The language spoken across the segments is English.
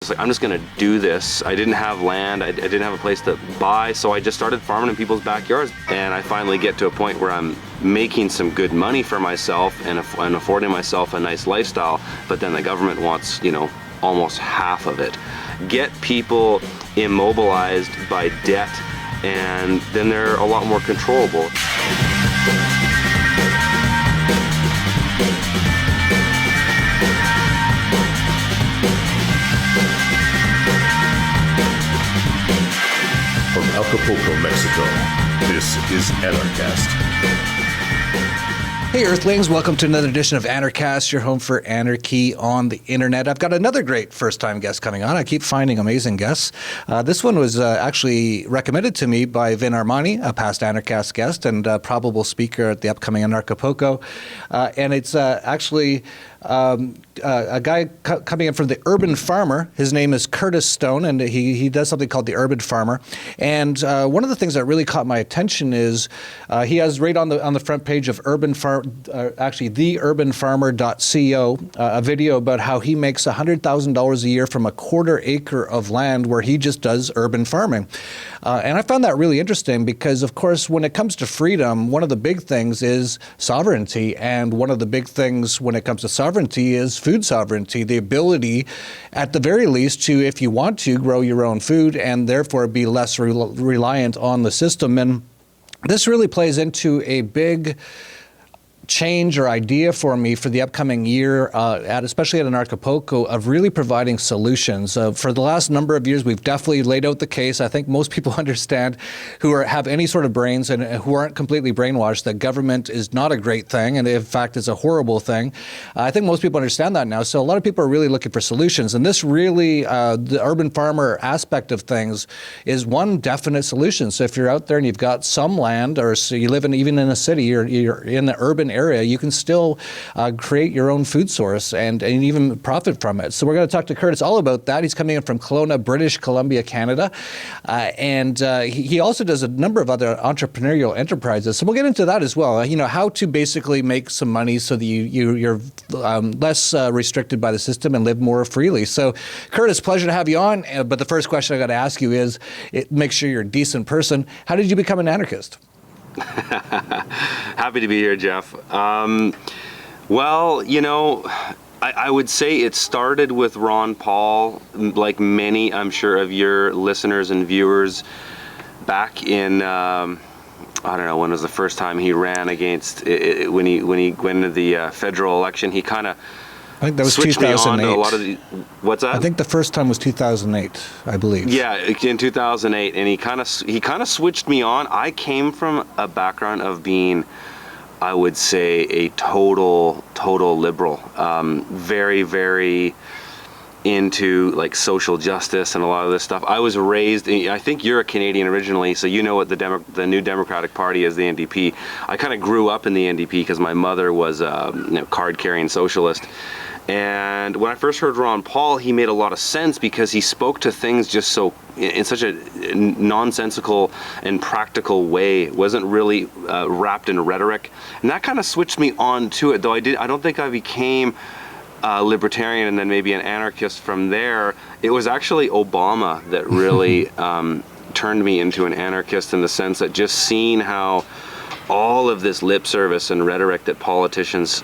It's like, I'm just gonna do this. I didn't have land, I didn't have a place to buy, so I just started farming in people's backyards. And I finally get to a point where I'm making some good money for myself and affording myself a nice lifestyle, but then the government wants, almost half of it. Get people immobilized by debt, and then they're a lot more controllable. From Acapulco, Mexico, this is Anarchast. Hey Earthlings, welcome to another edition of Anarchast, your home for anarchy on the internet. I've got another great first-time guest coming on. I keep finding amazing guests. This one was actually recommended to me by Vin Armani, a past Anarchast guest and probable speaker at the upcoming Anarchapulco. And it's actually a guy coming in from the Urban Farmer. His name is Curtis Stone, and he does something called the Urban Farmer. And one of the things that really caught my attention is he has right on the front page of Urban Farm, actually theurbanfarmer.co, a video about how he makes $100,000 a year from a quarter acre of land where he just does urban farming. And I found that really interesting because, of course, when it comes to freedom, one of the big things is sovereignty. And one of the big things when it comes to sovereignty is food sovereignty, the ability, at the very least, to, if you want to, grow your own food and therefore be less reliant on the system. And this really plays into a big change or idea for me for the upcoming year, especially at Anarchapulco, of really providing solutions. For the last number of years, we've definitely laid out the case. I think most people understand who have any sort of brains and who aren't completely brainwashed that government is not a great thing, and in fact is a horrible thing. I think most people understand that now. So a lot of people are really looking for solutions. And this really, the urban farmer aspect of things is one definite solution. So if you're out there and you've got some land, or so you live even in a city, or you're in the urban area, you can still create your own food source and even profit from it. So we're going to talk to Curtis all about that. He's coming in from Kelowna, British Columbia, Canada. And he also does a number of other entrepreneurial enterprises. So we'll get into that as well. How to basically make some money so that you're less restricted by the system and live more freely. So Curtis, pleasure to have you on. But the first question I got to ask you is, make sure you're a decent person. How did you become an anarchist? Happy to be here, Jeff. Well, I would say it started with Ron Paul, like many, I'm sure, of your listeners and viewers, back in, I don't know, when was the first time he ran against, when he went into the federal election, he kind of I think that was switched 2008. me on to a lot of the, what's that? I think the first time was 2008, I believe. Yeah, in 2008, and he kind of switched me on. I came from a background of being, I would say, a total liberal, very, very into like social justice and a lot of this stuff. I was raised, I think you're a Canadian originally, so you know what the New Democratic Party is, the NDP. I kind of grew up in the NDP because my mother was a card-carrying socialist. And when I first heard Ron Paul, he made a lot of sense because he spoke to things just so in such a nonsensical and practical way. It wasn't really wrapped in rhetoric, and that kind of switched me on to it. Though I don't think I became a libertarian and then maybe an anarchist from there. It was actually Obama that really turned me into an anarchist, in the sense that just seeing how all of this lip service and rhetoric that politicians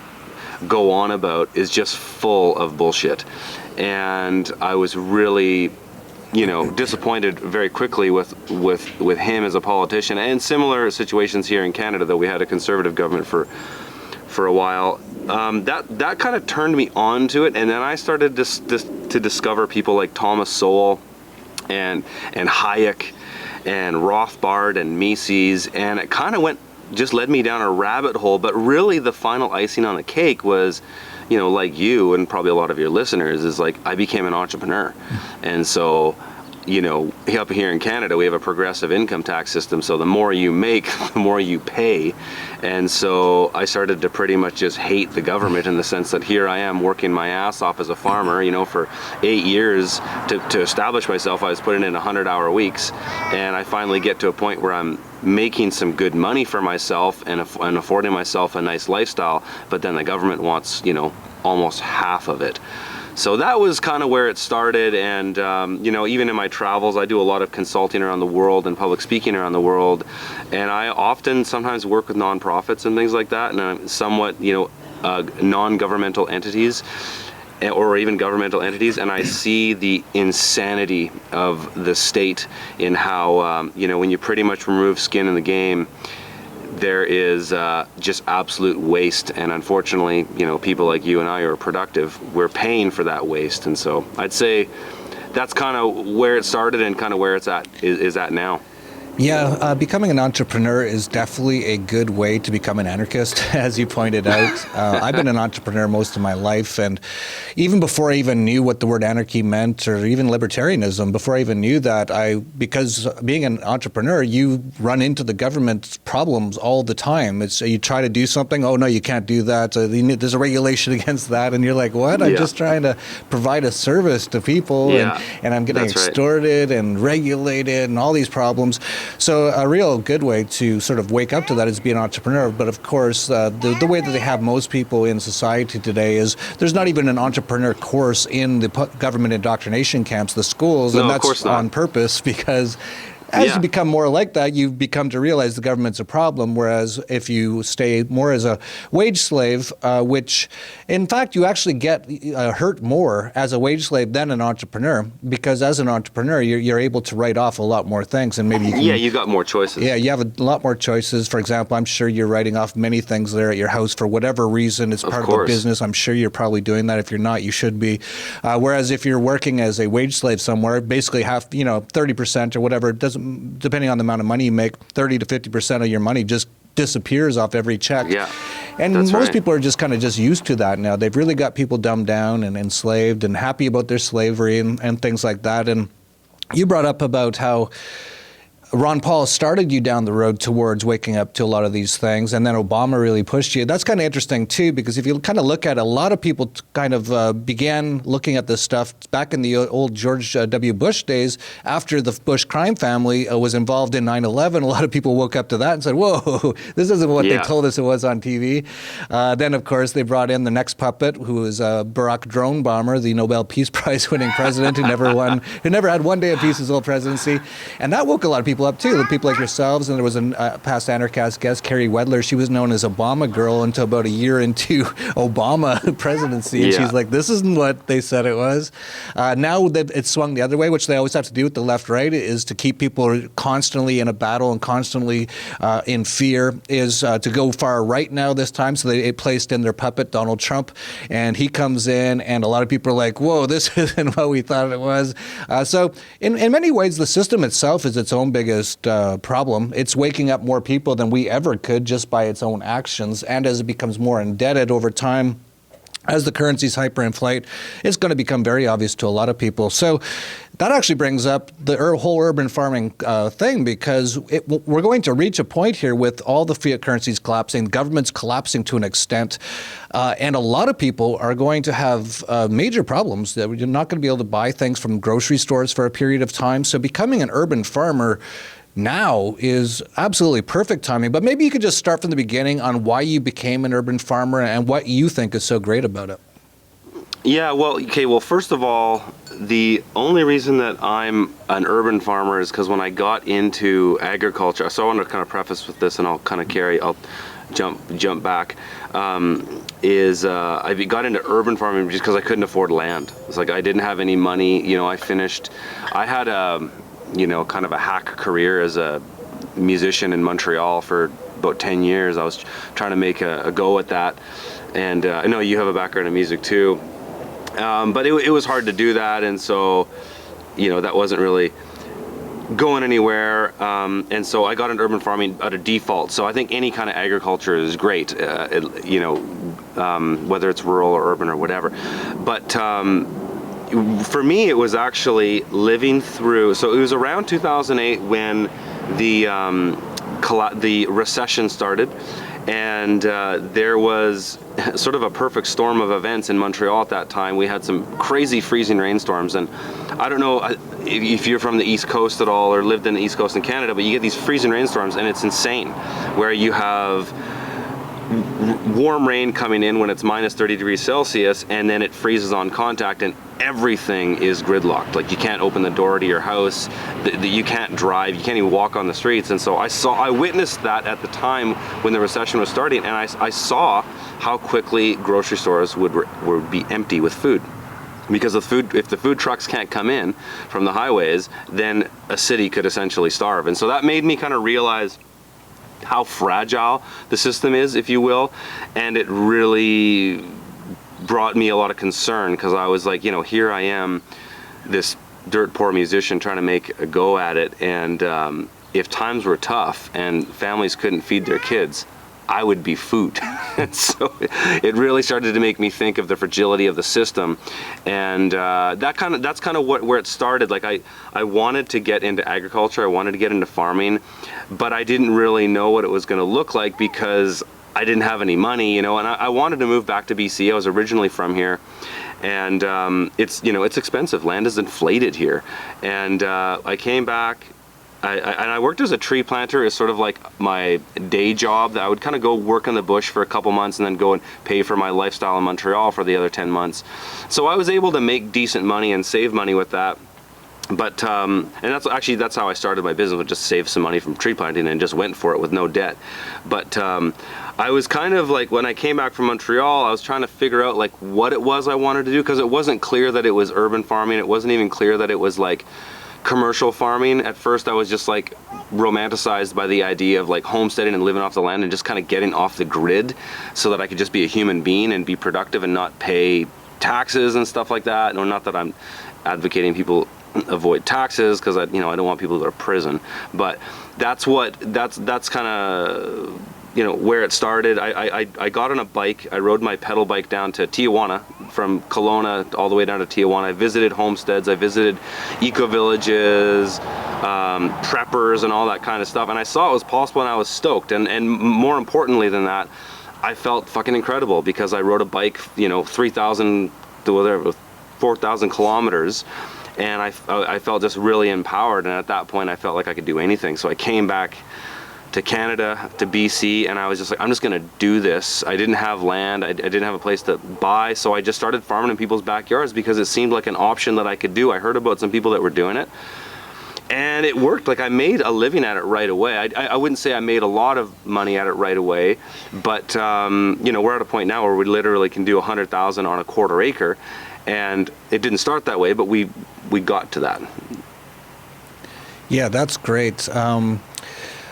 go on about is just full of bullshit. And I was really, disappointed very quickly with him as a politician, and similar situations here in Canada, though we had a conservative government for a while. That kind of turned me on to it, and then I started to discover people like Thomas Sowell and Hayek and Rothbard and Mises, and it kind of just led me down a rabbit hole. But really the final icing on the cake was, like you and probably a lot of your listeners, is like I became an entrepreneur. And so, up here in Canada, we have a progressive income tax system, so the more you make, the more you pay. And so I started to pretty much just hate the government, in the sense that here I am working my ass off as a farmer, for 8 years to establish myself. I was putting in 100-hour weeks, and I finally get to a point where I'm making some good money for myself and affording myself a nice lifestyle, but then the government wants, almost half of it. So that was kind of where it started, and even in my travels, I do a lot of consulting around the world and public speaking around the world, and I often sometimes work with nonprofits and things like that, and I'm somewhat, non-governmental entities, or even governmental entities, and I see the insanity of the state in how, when you pretty much remove skin in the game, there is just absolute waste, and unfortunately, people like you and I are productive. We're paying for that waste, and so I'd say that's kind of where it started and kind of where it's at is at now. Yeah, becoming an entrepreneur is definitely a good way to become an anarchist, as you pointed out. I've been an entrepreneur most of my life, and even before I even knew what the word anarchy meant, or even libertarianism, before I even knew that, because being an entrepreneur, you run into the government's problems all the time. It's you try to do something, oh no, you can't do that. There's a regulation against that, and you're like, what? I'm just trying to provide a service to people, and I'm getting extorted and regulated and all these problems. So a real good way to sort of wake up to that is be an entrepreneur. But of course, the way that they have most people in society today is there's not even an entrepreneur course in the government indoctrination camps, the schools, and that's on purpose because as you become more like that, you become to realize the government's a problem, whereas if you stay more as a wage slave, which in fact you actually get hurt more as a wage slave than an entrepreneur, because as an entrepreneur, you're able to write off a lot more things, and maybe you can, you got more choices. Yeah, you have a lot more choices. For example, I'm sure you're writing off many things there at your house for whatever reason. It's part of the business. I'm sure you're probably doing that. If you're not, you should be. Whereas if you're working as a wage slave somewhere, basically 30% or whatever, it doesn't, depending on the amount of money you make, 30 to 50% of your money just disappears off every check. Yeah, and most people are just kind of just used to that now. They've really got people dumbed down and enslaved and happy about their slavery and things like that. And you brought up about how Ron Paul started you down the road towards waking up to a lot of these things, and then Obama really pushed you. That's kind of interesting, too, because if you kind of look at it, a lot of people kind of began looking at this stuff back in the old George W. Bush days. After the Bush crime family was involved in 9/11, a lot of people woke up to that and said, whoa, this isn't what they told us it was on TV. Then, of course, they brought in the next puppet, who was Barack Drone Bomber, the Nobel Peace Prize winning president who never had one day of peace his whole presidency. And that woke a lot of people up too, people like yourselves. And there was a past Anarchast guest, Carrie Wedler. She was known as Obama Girl until about a year into Obama presidency, and she's like, this isn't what they said it was. Now that it's swung the other way, which they always have to do with the left-right, is to keep people constantly in a battle and constantly in fear, is to go far right now this time. So they placed in their puppet, Donald Trump, and he comes in, and a lot of people are like, whoa, this isn't what we thought it was. So in many ways, the system itself is its own biggest problem. It's waking up more people than we ever could just by its own actions. And as it becomes more indebted over time, as the currencies hyperinflate, it's going to become very obvious to a lot of people. So that actually brings up the whole urban farming thing, because we're going to reach a point here with all the fiat currencies collapsing, governments collapsing to an extent, and a lot of people are going to have major problems. That you're not going to be able to buy things from grocery stores for a period of time. So becoming an urban farmer now is absolutely perfect timing. But maybe you could just start from the beginning on why you became an urban farmer and what you think is so great about it. Yeah, well, first of all, the only reason that I'm an urban farmer is because when I got into agriculture, so I want to kind of preface with this, and I'll jump back, I got into urban farming just because I couldn't afford land. It's like I didn't have any money. I had kind of a hack career as a musician in Montreal for about 10 years. I was trying to make a go at that. And I know you have a background in music too. But it was hard to do that. And so, that wasn't really going anywhere. And so I got into urban farming out of default. So I think any kind of agriculture is great, whether it's rural or urban or whatever. But for me, it was actually living through. So it was around 2008 when the recession started, and there was sort of a perfect storm of events in Montreal at that time. We had some crazy freezing rainstorms, and I don't know if you're from the East Coast at all or lived in the East Coast in Canada, but you get these freezing rainstorms, and it's insane, where you have warm rain coming in when it's minus 30 degrees Celsius, and then it freezes on contact, and everything is gridlocked. Like, you can't open the door to your house, you can't drive, you can't even walk on the streets. And so I witnessed that at the time when the recession was starting, and I saw how quickly grocery stores would be empty with food. Because if the food trucks can't come in from the highways, then a city could essentially starve. And so that made me kind of realize how fragile the system is, if you will, and it really brought me a lot of concern, because I was like, here I am, this dirt poor musician trying to make a go at it, and if times were tough and families couldn't feed their kids, I would be food. And so it really started to make me think of the fragility of the system, and that's kind of where it started. Like, I wanted to get into agriculture, I wanted to get into farming, but I didn't really know what it was going to look like because I didn't have any money, and I wanted to move back to BC. I was originally from here, and it's expensive. Land is inflated here, and I came back. I worked as a tree planter as sort of like my day job. That I would kind of go work in the bush for a couple months and then go and pay for my lifestyle in Montreal for the other 10 months. So I was able to make decent money and save money with that. But and that's how I started my business, with just save some money from tree planting and just went for it with no debt. But I was kind of like, when I came back from Montreal, I was trying to figure out like what it was I wanted to do, because it wasn't clear that it was urban farming. It wasn't even clear that it was like commercial farming. At first I was just like romanticized by the idea of like homesteading and living off the land and just kind of getting off the grid so that I could just be a human being and be productive and not pay taxes and stuff like that. No, not that I'm advocating people avoid taxes, because I don't want people to go to prison, but that's kind of where it started. I got on a bike. I rode my pedal bike down to Tijuana, from Kelowna all the way down to Tijuana. I visited homesteads, I visited eco-villages, preppers and all that kind of stuff, and I saw it was possible, and I was stoked. And more importantly than that, I felt fucking incredible, because I rode a bike 3,000 to whatever, 4,000 kilometers, and I felt just really empowered. And at that point I felt like I could do anything. So I came back to Canada, to BC, and I was just like, I'm just gonna do this. I didn't have land, I didn't have a place to buy, so I just started farming in people's backyards because it seemed like an option that I could do. I heard about some people that were doing it, and it worked. Like, I made a living at it right away. I wouldn't say I made a lot of money at it right away, but we're at a point now where we literally can do 100,000 on a quarter acre, and it didn't start that way, but we got to that. Yeah, that's great.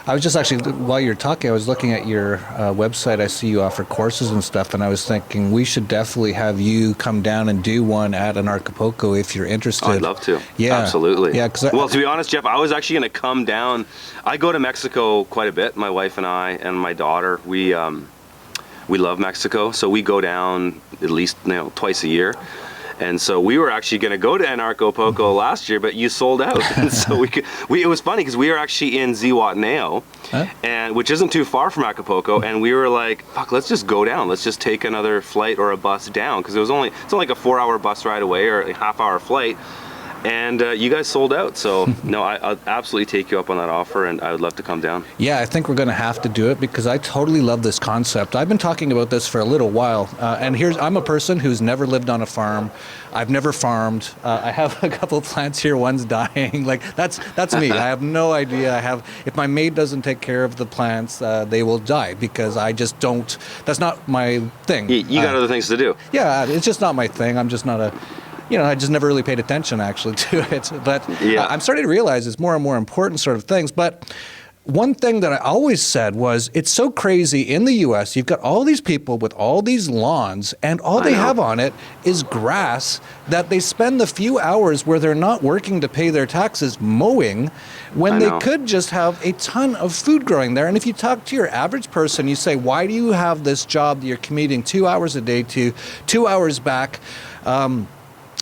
I was just actually, while you're talking, I was looking at your website. I see you offer courses and stuff, and I was thinking we should definitely have you come down and do one at Anarchapulco if you're interested. I'd love to. Yeah. Absolutely. Yeah. Well, to be honest, Jeff, I was actually going to come down. I go to Mexico quite a bit, my wife and I and my daughter. We love Mexico, so we go down at least twice a year. And so we were actually going to go to Anarchapulco last year, but you sold out. And so it was funny because we were actually in Zihuatanejo, and which isn't too far from Acapulco, and we were like, fuck, let's just go down. Let's just take another flight or a bus down, because it's only like a 4-hour bus ride away or a half-hour flight. And you guys sold out, so no, I'll absolutely take you up on that offer, and I would love to come down. Yeah, I think we're going to have to do it, because I totally love this concept. I've been talking about this for a little while, and I'm a person who's never lived on a farm. I've never farmed. I have a couple of plants here. One's dying. Like, that's me. I have no idea. If my maid doesn't take care of the plants, they will die, because I just don't. That's not my thing. You got other things to do. Yeah, it's just not my thing. I'm just not I just never really paid attention actually to it. But yeah. I'm starting to realize it's more and more important sort of things. But one thing that I always said was, it's so crazy in the U.S. You've got all these people with all these lawns, and all they have on it is grass that they spend the few hours where they're not working to pay their taxes mowing, when they could just have a ton of food growing there. And if you talk to your average person, you say, why do you have this job that you're commuting 2 hours a day to 2 hours back?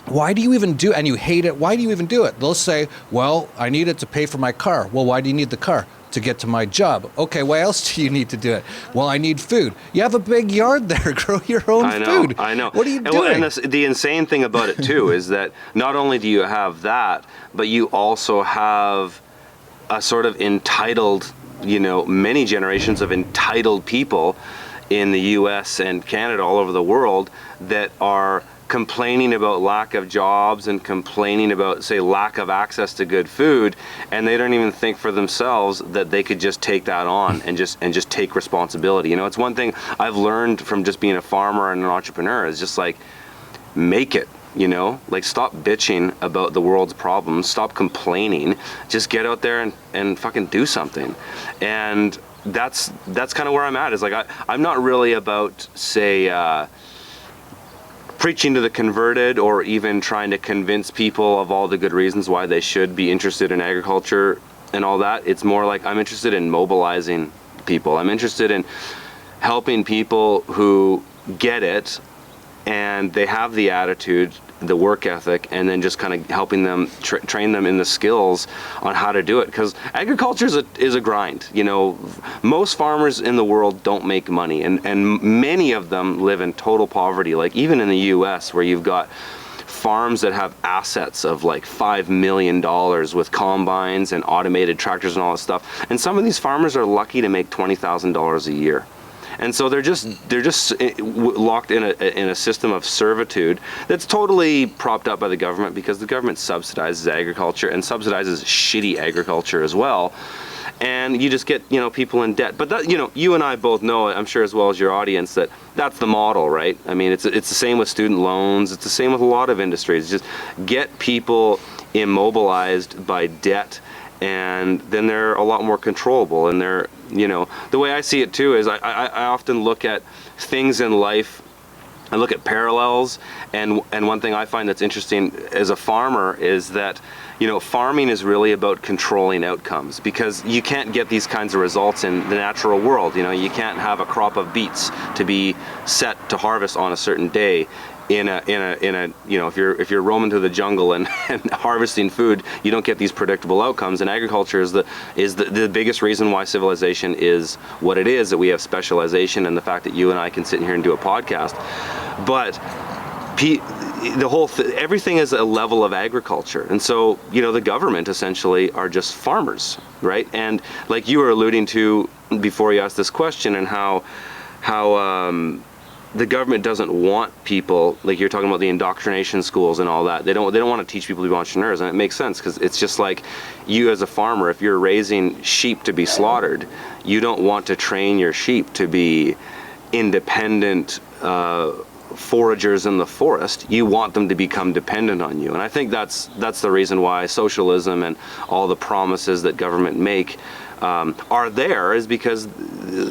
Why do you even do it? And you hate it. Why do you even do it? They'll say, well, I need it to pay for my car. Well, why do you need the car? To get to my job. Okay, why else do you need to do it? Well, I need food. You have a big yard there. Grow your own food. I know. What are you doing? And the insane thing about it, too, is that not only do you have that, but you also have a sort of entitled, many generations of entitled people in the US and Canada, all over the world, that are complaining about lack of jobs and complaining about, say, lack of access to good food, and they don't even think for themselves that they could just take that on and just take responsibility. You know, it's one thing I've learned from just being a farmer and an entrepreneur is just like, make it. You know, like, stop bitching about the world's problems, stop complaining, just get out there and fucking do something. And that's kind of where I'm at, is like, I'm not really about, say, preaching to the converted or even trying to convince people of all the good reasons why they should be interested in agriculture and all that. It's more like I'm interested in mobilizing people. I'm interested in helping people who get it and they have the attitude, the work ethic, and then just kind of helping them train them in the skills on how to do it. Because agriculture is a grind. You know, most farmers in the world don't make money, and many of them live in total poverty. Like, even in the US, where you've got farms that have assets of like $5 million with combines and automated tractors and all this stuff, and some of these farmers are lucky to make $20,000 a year. And so they're just locked in a system of servitude that's totally propped up by the government, because the government subsidizes agriculture and subsidizes shitty agriculture as well. And you just get, you know, people in debt. But that, you know, you and I both know, I'm sure as well as your audience, that that's the model, right? I mean, it's the same with student loans. It's the same with a lot of industries. Just get people immobilized by debt, and then they're a lot more controllable. And they're, you know, the way I see it too is I often look at things in life, I look at parallels, and one thing I find that's interesting as a farmer is that, you know, farming is really about controlling outcomes, because you can't get these kinds of results in the natural world. You know, you can't have a crop of beets to be set to harvest on a certain day. In a you know, if you're roaming through the jungle and harvesting food, you don't get these predictable outcomes. And agriculture is the biggest reason why civilization is what it is, that we have specialization, and the fact that you and I can sit here and do a podcast. But everything is a level of agriculture. And so, you know, the government essentially are just farmers, right? And like you were alluding to before you asked this question, and how the government doesn't want people, like you're talking about the indoctrination schools and all that. They don't want to teach people to be entrepreneurs, and it makes sense, because it's just like you as a farmer, if you're raising sheep to be slaughtered, you don't want to train your sheep to be independent foragers in the forest. You want them to become dependent on you. And I think that's the reason why socialism and all the promises that government make are there, is because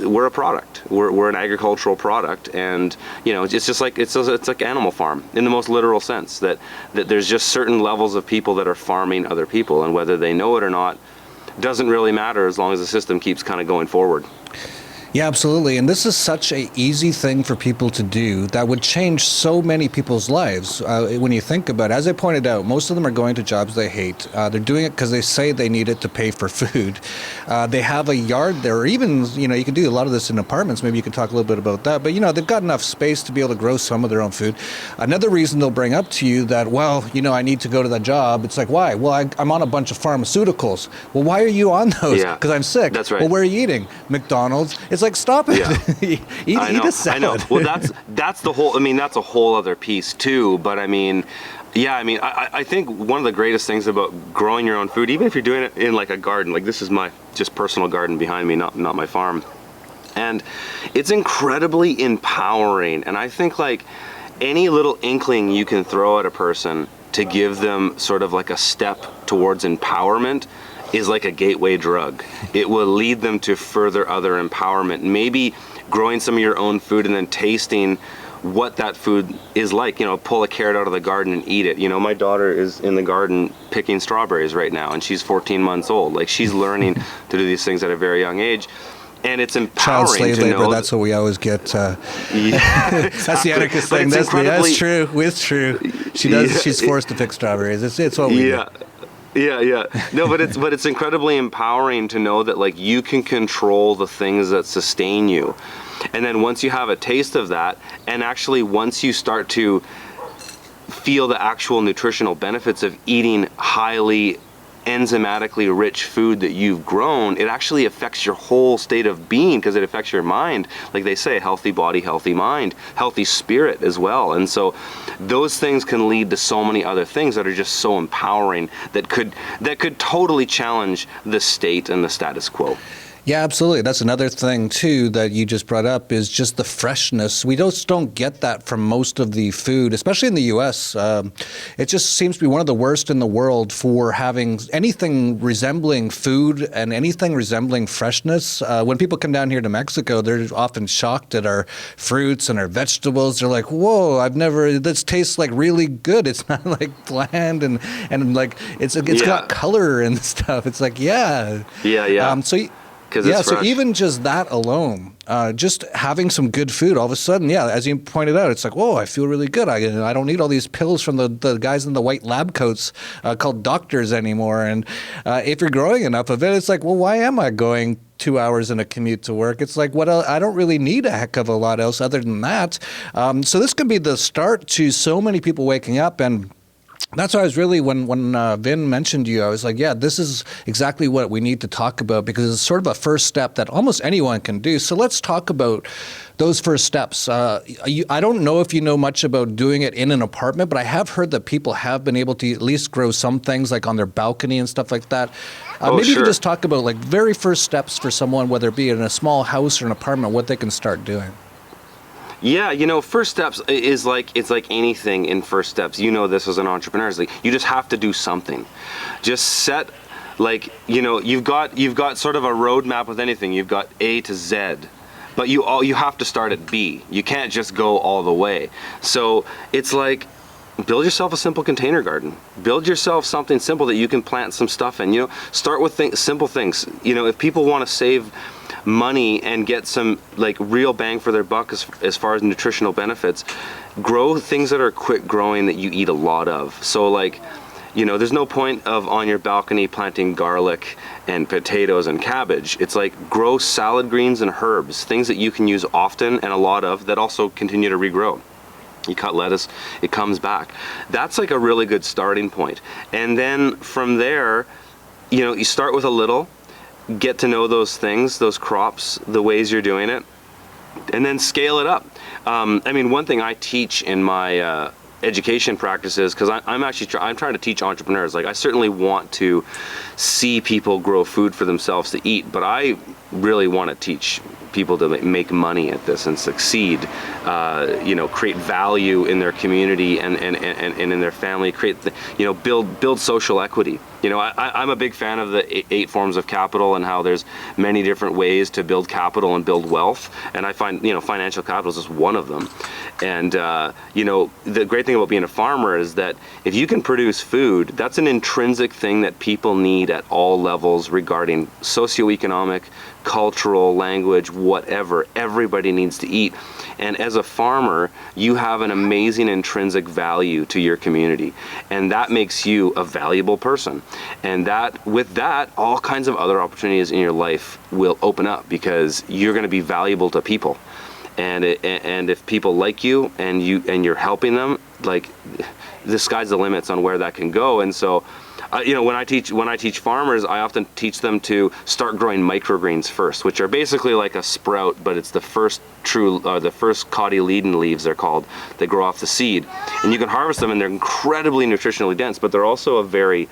we're a product. We're an agricultural product, and you know, it's just like it's like Animal Farm in the most literal sense, that there's just certain levels of people that are farming other people, and whether they know it or not doesn't really matter, as long as the system keeps kind of going forward. Yeah, absolutely. And this is such an easy thing for people to do that would change so many people's lives. When you think about it, as I pointed out, most of them are going to jobs they hate. They're doing it because they say they need it to pay for food. They have a yard there, or even, you know, you can do a lot of this in apartments. Maybe you can talk a little bit about that. But, you know, they've got enough space to be able to grow some of their own food. Another reason they'll bring up to you that, well, you know, I need to go to that job. It's like, why? Well, I'm on a bunch of pharmaceuticals. Well, why are you on those? Yeah, because I'm sick. That's right. Well, where are you eating? McDonald's. It's like, stop it. Yeah. eat a salad. I know. Well, that's the whole. I mean, that's a whole other piece too. But I mean, yeah. I mean, I think one of the greatest things about growing your own food, even if you're doing it in like a garden, like this is my just personal garden behind me, not my farm, and it's incredibly empowering. And I think like any little inkling you can throw at a person to give them sort of like a step towards empowerment is like a gateway drug. It will lead them to further other empowerment. Maybe growing some of your own food and then tasting what that food is like. You know, pull a carrot out of the garden and eat it. You know, my daughter is in the garden picking strawberries right now, and she's 14 months old. Like, she's learning to do these things at a very young age. And it's empowering. Child slave to labor, know that's what we always get. Yeah, that's the anarchist thing. That's true. It's true. She does. Yeah. She's forced to pick strawberries. It's what we do. Yeah. No, but it's incredibly empowering to know that like you can control the things that sustain you. And then once you have a taste of that, and actually once you start to feel the actual nutritional benefits of eating highly enzymatically rich food that you've grown, it actually affects your whole state of being, because it affects your mind. Like they say, healthy body, healthy mind, healthy spirit as well. And so those things can lead to so many other things that are just so empowering, that could totally challenge the state and the status quo. Yeah, absolutely. That's another thing, too, that you just brought up, is just the freshness. We just don't get that from most of the food, especially in the U.S. It just seems to be one of the worst in the world for having anything resembling food and anything resembling freshness. When people come down here to Mexico, they're often shocked at our fruits and our vegetables. They're like, whoa, this tastes like really good. It's not like bland and like it's got color and stuff. It's like, yeah. So even just that alone, just having some good food, all of a sudden, as you pointed out, it's like, whoa, I feel really good. I don't need all these pills from the guys in the white lab coats called doctors anymore. And if you're growing enough of it, it's like, well, why am I going 2 hours in a commute to work? It's like, what else? I don't really need a heck of a lot else other than that. So this could be the start to so many people waking up. And that's why I was really, when Vin mentioned you, I was like, yeah, this is exactly what we need to talk about, because it's sort of a first step that almost anyone can do. So let's talk about those first steps. I don't know if you know much about doing it in an apartment, but I have heard that people have been able to at least grow some things like on their balcony and stuff like that. Maybe you can just talk about like very first steps for someone, whether it be in a small house or an apartment, what they can start doing. Yeah, first steps is it's like anything in first steps. You know this as an entrepreneur. It's like you just have to do something. Just set, you've got sort of a roadmap with anything. You've got A to Z, but you have to start at B. You can't just go all the way. So it's like, build yourself a simple container garden. Build yourself something simple that you can plant some stuff in. Start with simple things. If people want to save money and get some real bang for their buck as far as nutritional benefits, grow things that are quick growing that you eat a lot of. So there's no point of on your balcony planting garlic and potatoes and cabbage. It's like grow salad greens and herbs, things that you can use often and a lot of that also continue to regrow. You cut lettuce, it comes back. That's like a really good starting point. And then from there, you start with a little, get to know those things, those crops, the ways you're doing it, and then scale it up. One thing I teach in my education practices, because I'm trying to teach entrepreneurs. I certainly want to see people grow food for themselves to eat, but I really want to teach people to make money at this and succeed, create value in their community and in their family, build social equity. I'm a big fan of the 8 forms of capital and how there's many different ways to build capital and build wealth. And I find, financial capital is just one of them. And, the great thing about being a farmer is that if you can produce food, that's an intrinsic thing that people need at all levels regarding socioeconomic, cultural, language, whatever. Everybody needs to eat. And as a farmer, you have an amazing intrinsic value to your community. And that makes you a valuable person. And with that, all kinds of other opportunities in your life will open up because you're going to be valuable to people. And if people like you and you're helping them, the sky's the limits on where that can go. And so, when I teach farmers, I often teach them to start growing microgreens first, which are basically like a sprout, but it's the first cotyledon leaves, they're called. They grow off the seed, and you can harvest them, and they're incredibly nutritionally dense, but they're also a very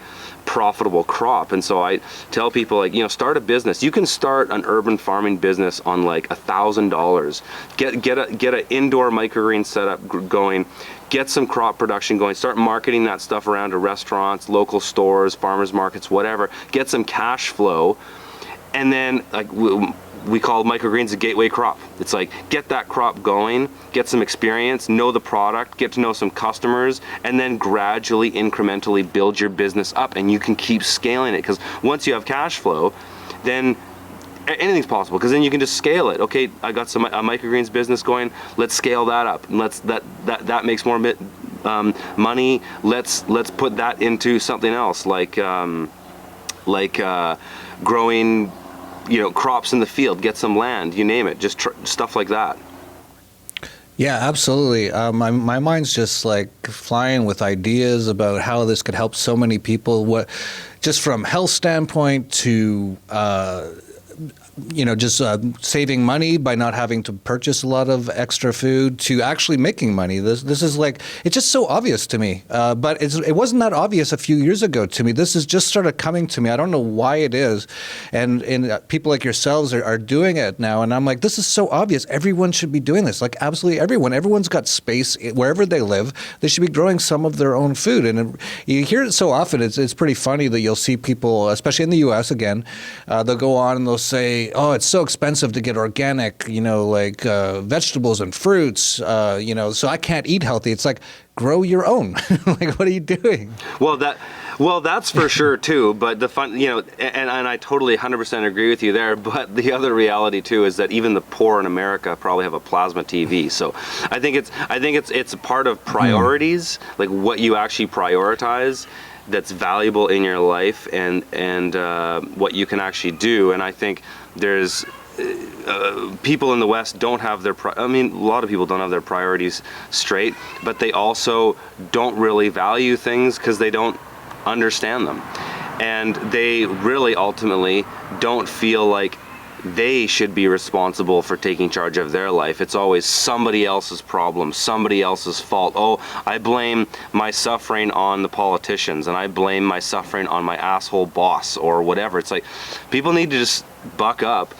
profitable crop. And so I tell people, start a business. You can start an urban farming business on $1,000. Get an indoor microgreen setup going. Get some crop production going. Start marketing that stuff around to restaurants, local stores, farmers markets, whatever. Get some cash flow, and then we call microgreens a gateway crop. It's get that crop going, get some experience, know the product, get to know some customers, and then gradually, incrementally build your business up, and you can keep scaling it, because once you have cash flow, then anything's possible, because then you can just scale it. Okay, I got a microgreens business going. Let's scale that up, and that makes more money. Let's put that into something else, like growing, crops in the field. Get some land, you name it, just stuff like that. Yeah, absolutely. My mind's just like flying with ideas about how this could help so many people. What, just from health standpoint to just saving money by not having to purchase a lot of extra food to actually making money. This is like, it's just so obvious to me. But it wasn't that obvious a few years ago to me. This has just started coming to me. I don't know why it is. And people like yourselves are doing it now. And I'm like, this is so obvious. Everyone should be doing this. Like absolutely everyone. Everyone's got space wherever they live. They should be growing some of their own food. And you hear it so often. It's pretty funny that you'll see people, especially in the U.S. again, they'll go on and they'll say, oh, it's so expensive to get organic, vegetables and fruits, so I can't eat healthy. It's like, grow your own. Like, what are you doing? Well, that's for sure too. But the fun, and I totally 100% agree with you there. But the other reality too is that even the poor in America probably have a plasma TV. So I think it's a part of priorities, like what you actually prioritize, that's valuable in your life, and what you can actually do. And I think there's people in the West don't have a lot of people don't have their priorities straight, but they also don't really value things because they don't understand them, and they really ultimately don't feel like they should be responsible for taking charge of their life. It's always somebody else's problem, somebody else's fault. Oh, I blame my suffering on the politicians, and I blame my suffering on my asshole boss or whatever. It's like, people need to just buck up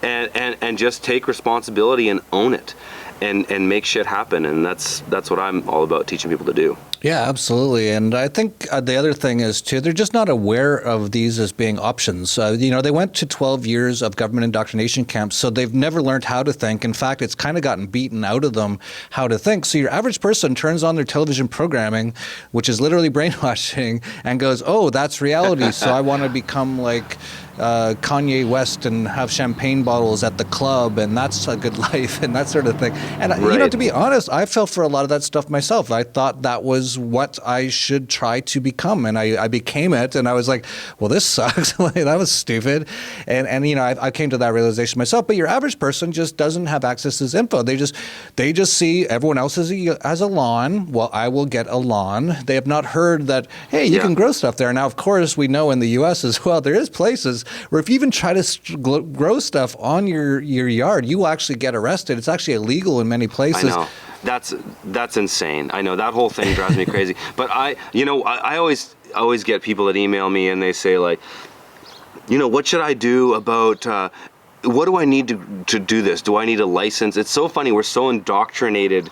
and just take responsibility and own it and make shit happen. And that's what I'm all about teaching people to do. Yeah, absolutely. And I think the other thing is, too, they're just not aware of these as being options. They went to 12 years of government indoctrination camps, so they've never learned how to think. In fact, it's kind of gotten beaten out of them how to think. So your average person turns on their television programming, which is literally brainwashing, and goes, oh, that's reality, so I want to become like Kanye West and have champagne bottles at the club, and that's a good life, and that sort of thing. And, right. To be honest, I fell for a lot of that stuff myself. I thought that was what I should try to become, and I became it, and I was like, well, this sucks. That was stupid. And I came to that realization myself. But your average person just doesn't have access to this info. They just see everyone else has a lawn. Well, I will get a lawn. They have not heard that, hey, you can grow stuff there. Now, of course, we know in the U.S. as well, there is places where if you even try to grow stuff on your yard, you will actually get arrested. It's actually illegal in many places. I know. That's insane. I know, that whole thing drives me crazy. But I always get people that email me and they say, like, what should I do about what do I need to do this? Do I need a license? It's so funny. We're so indoctrinated.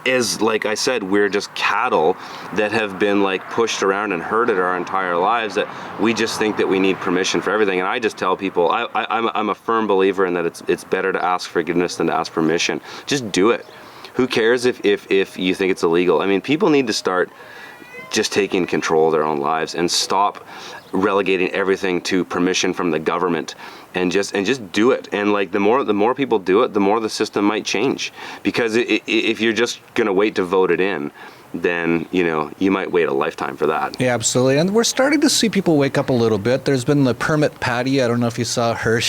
As like I said, we're just cattle that have been like pushed around and herded our entire lives, that we just think that we need permission for everything. And I just tell people, I'm a firm believer in that it's better to ask forgiveness than to ask permission. Just do it. Who cares if you think it's illegal? I mean, people need to start just taking control of their own lives and stop relegating everything to permission from the government, and just do it. And like the more people do it, the more the system might change. Because if you're just gonna wait to vote it in, then you might wait a lifetime for that. Yeah, absolutely. And we're starting to see people wake up a little bit. There's been the Permit Patty. I don't know if you saw her.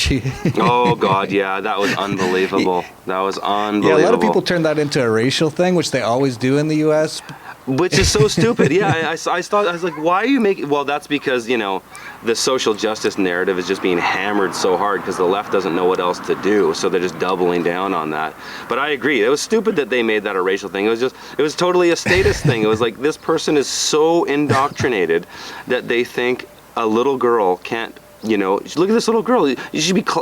Oh God, yeah, that was unbelievable. That was unbelievable. Yeah, a lot of people turn that into a racial thing, which they always do in the U.S. Which is so stupid. Yeah, I thought, I was like, why are you making? Well, that's because the social justice narrative is just being hammered so hard because the left doesn't know what else to do, so they're just doubling down on that. But I agree, it was stupid that they made that a racial thing. It was totally a status thing. It was like, this person is so indoctrinated that they think a little girl can't. Look at this little girl. You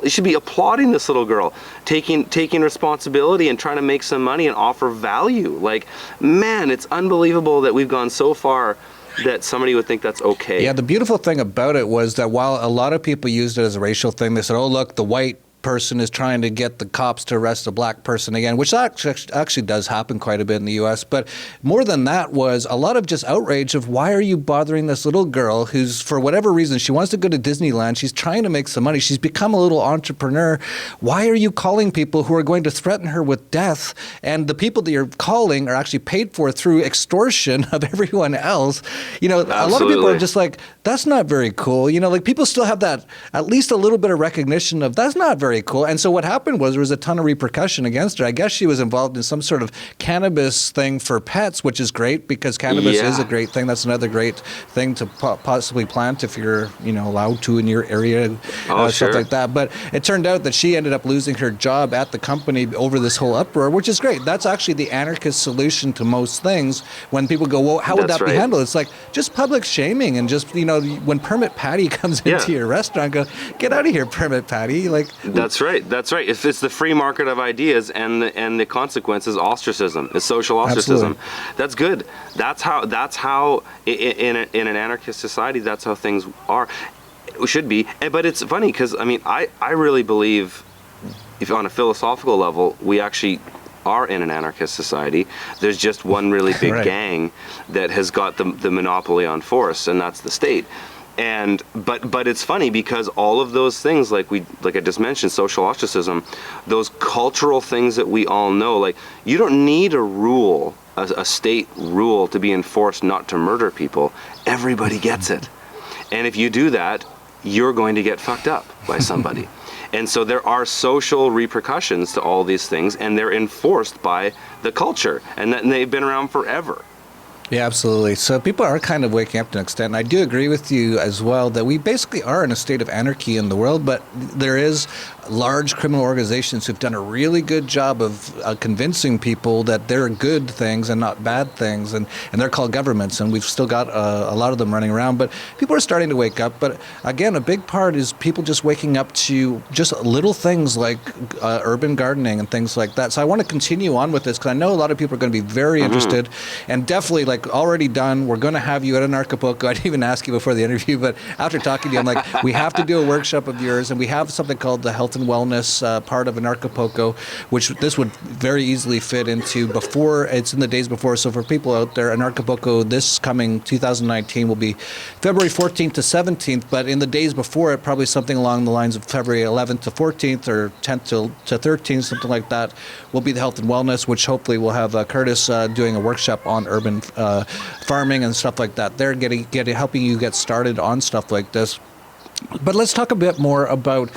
should be applauding this little girl, taking responsibility and trying to make some money and offer value. Like, man, it's unbelievable that we've gone so far that somebody would think that's okay. Yeah, the beautiful thing about it was that while a lot of people used it as a racial thing, they said, oh, look, the white person is trying to get the cops to arrest a black person again, which actually does happen quite a bit in the U.S. But more than that was a lot of just outrage of, why are you bothering this little girl who's, for whatever reason, she wants to go to Disneyland, she's trying to make some money, she's become a little entrepreneur. Why are you calling people who are going to threaten her with death? And the people that you're calling are actually paid for through extortion of everyone else. A lot of people are just like, that's not very cool. Like, people still have that, at least a little bit of recognition of, that's not very very cool. And so what happened was there was a ton of repercussion against her. I guess she was involved in some sort of cannabis thing for pets, which is great because cannabis is a great thing. That's another great thing to possibly plant if you're, allowed to in your area, stuff like that. But it turned out that she ended up losing her job at the company over this whole uproar, which is great. That's actually the anarchist solution to most things. When people go, well, how would that be handled? It's like just public shaming and just, when Permit Patty comes into your restaurant, go, get out of here, Permit Patty. Like That's right. If it's the free market of ideas and the consequence is ostracism, is social ostracism. Absolutely. That's good. That's how in an anarchist society, that's how things are. It should be. But it's funny because, I really believe, if on a philosophical level, we actually are in an anarchist society. There's just one really big gang that has got the monopoly on force, and that's the state. And but it's funny because all of those things, like I just mentioned, social ostracism, those cultural things that we all know, like you don't need a rule, a state rule to be enforced not to murder people. Everybody gets it. And if you do that, you're going to get fucked up by somebody. And so there are social repercussions to all these things, and they're enforced by the culture, and they've been around forever. Yeah, absolutely. So people are kind of waking up to an extent. And I do agree with you as well that we basically are in a state of anarchy in the world, but there is large criminal organizations who've done a really good job of convincing people that they're good things and not bad things, and they're called governments, and we've still got a lot of them running around, but people are starting to wake up. But again, a big part is people just waking up to just little things like urban gardening and things like that. So I want to continue on with this because I know a lot of people are going to be very interested, and definitely already done. We're going to have you at Anarchapulco. I didn't even ask you before the interview, but after talking to you, I'm like, we have to do a workshop of yours, and we have something called the Health and Wellness part of Anarchapulco, which this would very easily fit into before, it's in the days before. So for people out there, Anarchapulco this coming 2019 will be February 14th to 17th, but in the days before it, probably something along the lines of February 11th to 14th or 10th to 13th, something like that, will be the Health and Wellness, which hopefully will have Curtis doing a workshop on urban farming and stuff like that. They're helping you get started on stuff like this. But let's talk a bit more about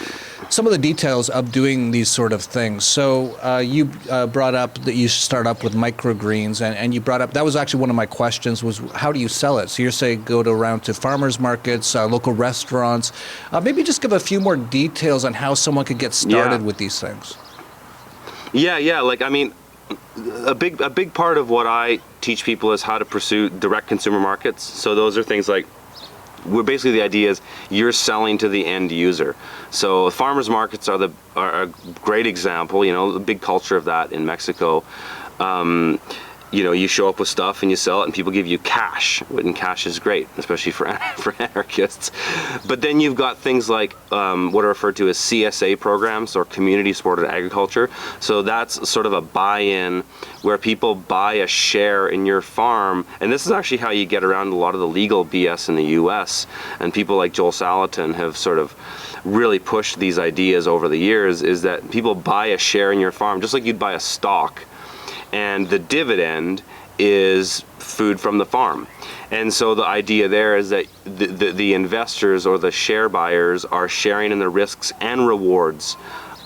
some of the details of doing these sort of things. So you brought up that you start up with microgreens, and you brought up, that was actually one of my questions, was how do you sell it? So you're saying go around to farmers markets, local restaurants. Maybe just give a few more details on how someone could get started with these things. Yeah. A big part of what I teach people is how to pursue direct consumer markets. So those are things like, basically the idea is you're selling to the end user. So farmers markets are a great example. The big culture of that in Mexico. You show up with stuff and you sell it, and people give you cash, and cash is great, especially for anarchists. But then you've got things like what are referred to as CSA programs, or community supported agriculture. So that's sort of a buy-in where people buy a share in your farm, and this is actually how you get around a lot of the legal BS in the U.S. And people like Joel Salatin have sort of really pushed these ideas over the years, is that people buy a share in your farm just like you'd buy a stock. And the dividend is food from the farm. And so the idea there is that the investors or the share buyers are sharing in the risks and rewards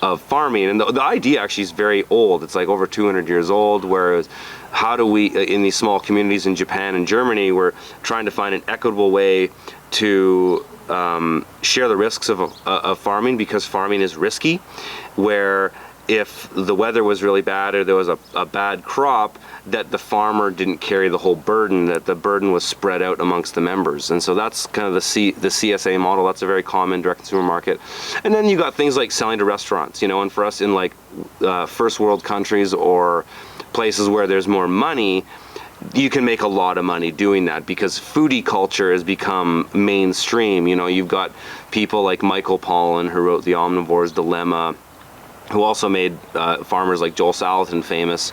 of farming. And the idea actually is very old. It's like over 200 years old, whereas how do we, in these small communities in Japan and Germany, we're trying to find an equitable way to share the risks of farming, because farming is risky, where if the weather was really bad or there was a bad crop, that the farmer didn't carry the whole burden, that the burden was spread out amongst the members. And so that's kind of the CSA model. That's a very common direct consumer market. And then you got things like selling to restaurants, and for us in like first world countries or places where there's more money, you can make a lot of money doing that, because foodie culture has become mainstream. You've got people like Michael Pollan, who wrote The Omnivore's Dilemma, who also made farmers like Joel Salatin famous.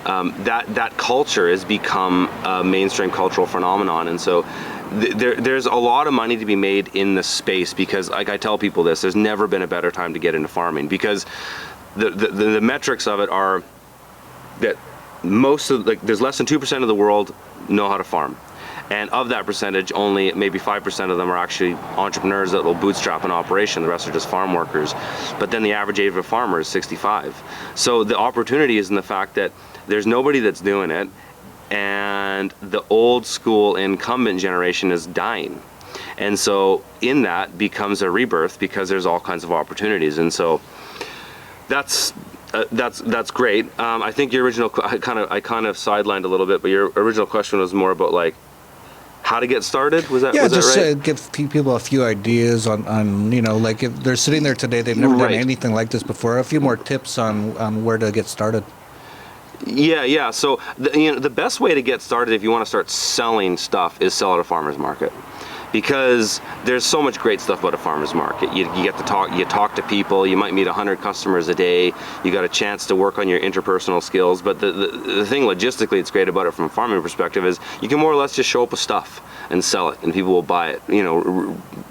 That culture has become a mainstream cultural phenomenon. And so there's a lot of money to be made in this space, because like I tell people this, there's never been a better time to get into farming, because the metrics of it are that there's less than 2% of the world know how to farm. And of that percentage, only maybe 5% of them are actually entrepreneurs that will bootstrap an operation. The rest are just farm workers. But then the average age of a farmer is 65. So the opportunity is in the fact that there's nobody that's doing it, and the old school incumbent generation is dying. And so in that becomes a rebirth, because there's all kinds of opportunities. And so that's great. I think your original, I kind of sidelined a little bit, but your original question was more about like how to get started. Was that right? Give people a few ideas on like if they're sitting there today, they've never done anything like this before. A few more tips on where to get started. Yeah. So the best way to get started if you want to start selling stuff is sell at a farmer's market. Because there's so much great stuff about a farmer's market. You get to talk to people. You might meet 100 customers a day. You got a chance to work on your interpersonal skills. But the thing logistically that's great about it from a farming perspective is you can more or less just show up with stuff and sell it, and people will buy it.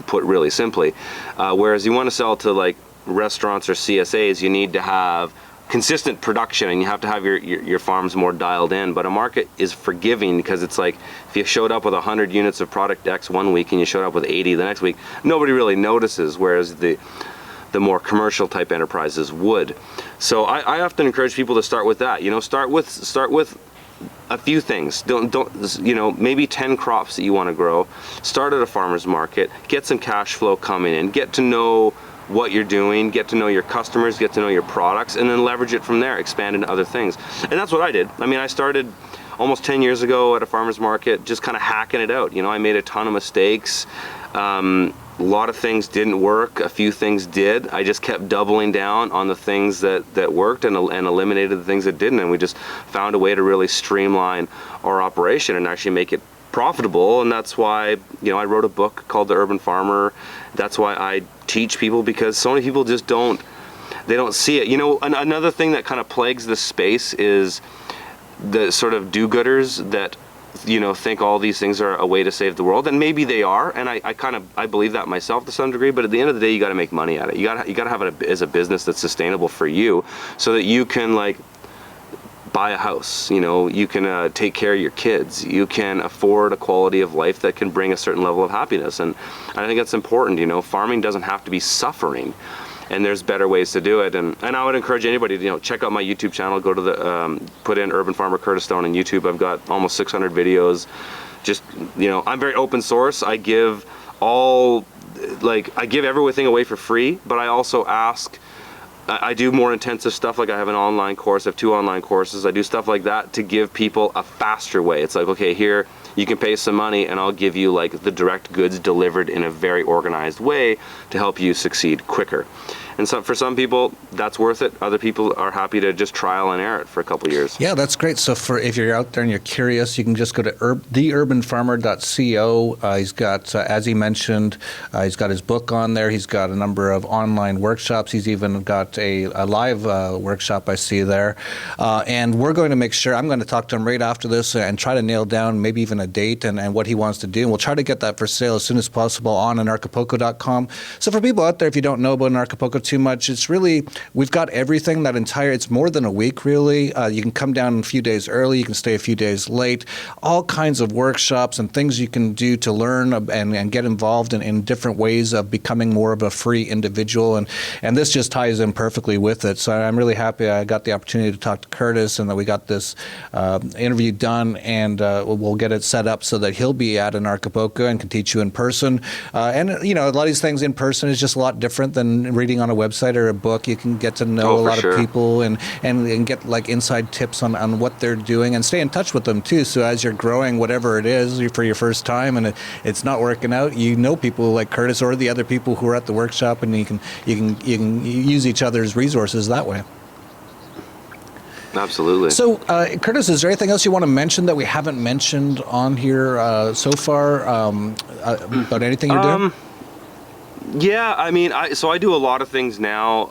Put really simply. Whereas you want to sell to like restaurants or CSAs, you need to have consistent production, and you have to have your farms more dialed in. But a market is forgiving, because it's like if you showed up with 100 units of product X one week and you showed up with 80 the next week, nobody really notices, whereas the more commercial type enterprises would. So I often encourage people to start with that. Start with a few things. Don't maybe 10 crops that you want to grow. Start at a farmer's market, get some cash flow coming in, get to know what you're doing, get to know your customers, get to know your products, and then leverage it from there, expand into other things. And that's what I did. I mean, I started almost 10 years ago at a farmer's market, just kind of hacking it out. I made a ton of mistakes. A lot of things didn't work. A few things did. I just kept doubling down on the things that worked and eliminated the things that didn't. And we just found a way to really streamline our operation and actually make it profitable. And that's why, I wrote a book called The Urban Farmer. That's why I teach people, because so many people just don't see it. Another thing that kind of plagues this space is the sort of do-gooders that think all these things are a way to save the world, and maybe they are, and I believe that myself to some degree. But at the end of the day, you got to make money at it. You got to have it as a business that's sustainable for you, so that you can like buy a house, you can take care of your kids, you can afford a quality of life that can bring a certain level of happiness. And I think that's important. Farming doesn't have to be suffering, and there's better ways to do it. And I would encourage anybody to check out my YouTube channel. Go to the put in Urban Farmer Curtis Stone in YouTube. I've got almost 600 videos. Just I'm very open source. I give everything away for free, but I also ask. I do more intensive stuff, like I have an online course, I have 2 online courses. I do stuff like that to give people a faster way. It's like, okay, here, you can pay some money and I'll give you like the direct goods delivered in a very organized way to help you succeed quicker. And so for some people, that's worth it. Other people are happy to just trial and error it for a couple of years. Yeah, that's great. So if you're out there and you're curious, you can just go to theurbanfarmer.co. He's got, as he mentioned, he's got his book on there. He's got a number of online workshops. He's even got a live workshop I see there. And we're going to make sure, I'm going to talk to him right after this and try to nail down maybe even a date and what he wants to do. And we'll try to get that for sale as soon as possible on Anarchapulco.com. So for people out there, if you don't know about Anarchapulco too much, it's really, we've got everything, it's more than a week really. You can come down a few days early, you can stay a few days late, all kinds of workshops and things you can do to learn and get involved in different ways of becoming more of a free individual. And this just ties in perfectly with it. So I'm really happy I got the opportunity to talk to Curtis and that we got this interview done, and we'll get it set up so that he'll be at Anarchapulco and can teach you in person. And a lot of these things in person is just a lot different than reading on a website or a book. You can get to know a lot of people and get like inside tips on what they're doing and stay in touch with them too. So as you're growing whatever it is for your first time and it's not working out, people like Curtis or the other people who are at the workshop, and you can use each other's resources that way. Absolutely. So, Curtis, is there anything else you want to mention that we haven't mentioned on here so far about anything you're doing? Yeah, I mean, I do a lot of things now.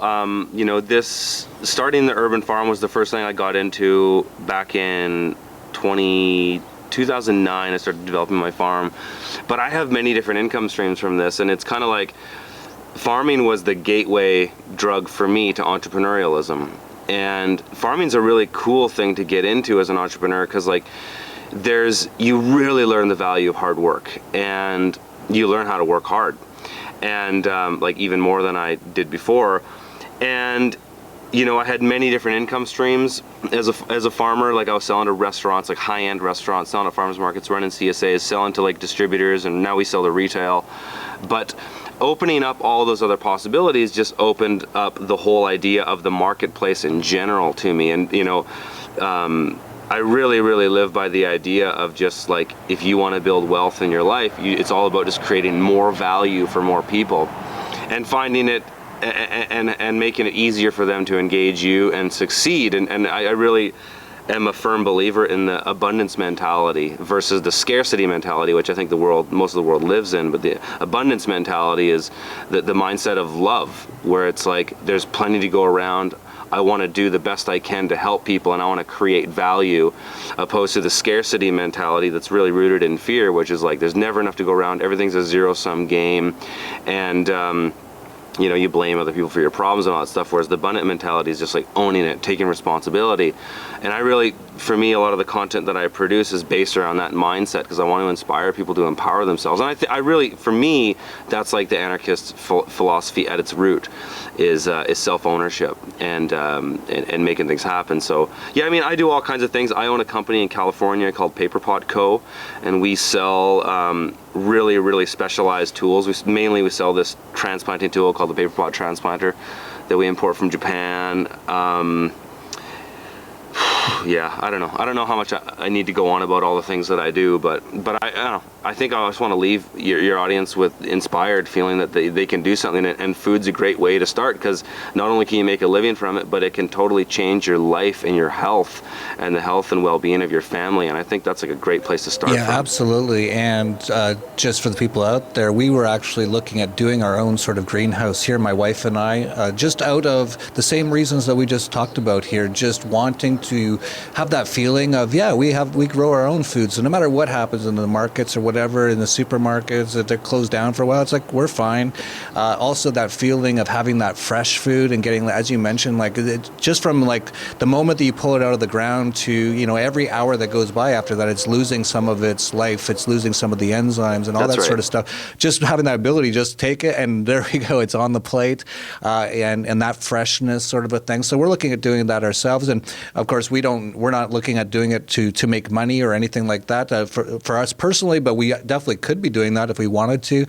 Starting the urban farm was the first thing I got into back in 2009. I started developing my farm, but I have many different income streams from this, and it's kind of like farming was the gateway drug for me to entrepreneurialism. And farming's a really cool thing to get into as an entrepreneur, because like you really learn the value of hard work, and you learn how to work hard, and like even more than I did before. And I had many different income streams as a farmer. Like I was selling to restaurants, like high-end restaurants, selling at farmers markets, running CSAs, selling to like distributors, and now we sell to retail. But opening up all those other possibilities just opened up the whole idea of the marketplace in general to me. And I really, really live by the idea of just like, if you want to build wealth in your life, it's all about just creating more value for more people and finding it and making it easier for them to engage you and succeed. And I really am a firm believer in the abundance mentality versus the scarcity mentality, which I think most of the world lives in. But the abundance mentality is the mindset of love, where it's like there's plenty to go around. I want to do the best I can to help people, and I want to create value, opposed to the scarcity mentality that's really rooted in fear, which is like there's never enough to go around. Everything's a zero-sum game, and you blame other people for your problems and all that stuff, whereas the abundant mentality is just like owning it, taking responsibility. And for me, a lot of the content that I produce is based around that mindset, because I want to inspire people to empower themselves. And for me, that's like the anarchist philosophy at its root, is self-ownership and making things happen. So yeah, I do all kinds of things. I own a company in California called Paperpot Co., and we sell really, really specialized tools. We sell this transplanting tool called the Paperpot Transplanter that we import from Japan. Yeah, I don't know how much I need to go on about all the things that I do, but I don't know. I think I just want to leave your audience with inspired, feeling that they can do something, and food's a great way to start, because not only can you make a living from it, but it can totally change your life and your health and the health and well-being of your family. And I think that's like a great place to start. Yeah, from. Absolutely. And just for the people out there, we were actually looking at doing our own sort of greenhouse here, my wife and I, just out of the same reasons that we just talked about here, just wanting to have that feeling of, we grow our own food. So no matter what happens in the markets or whatever, in the supermarkets, that they're closed down for a while, it's like, we're fine. Also that feeling of having that fresh food and getting, as you mentioned, like just from like the moment that you pull it out of the ground to, every hour that goes by after that, it's losing some of its life, it's losing some of the enzymes and all that sort of stuff. Just having that ability, just take it and there we go, it's on the plate, and that freshness sort of a thing. So we're looking at doing that ourselves. And of course, we're not looking at doing it to make money or anything like that for us personally, but we definitely could be doing that if we wanted to.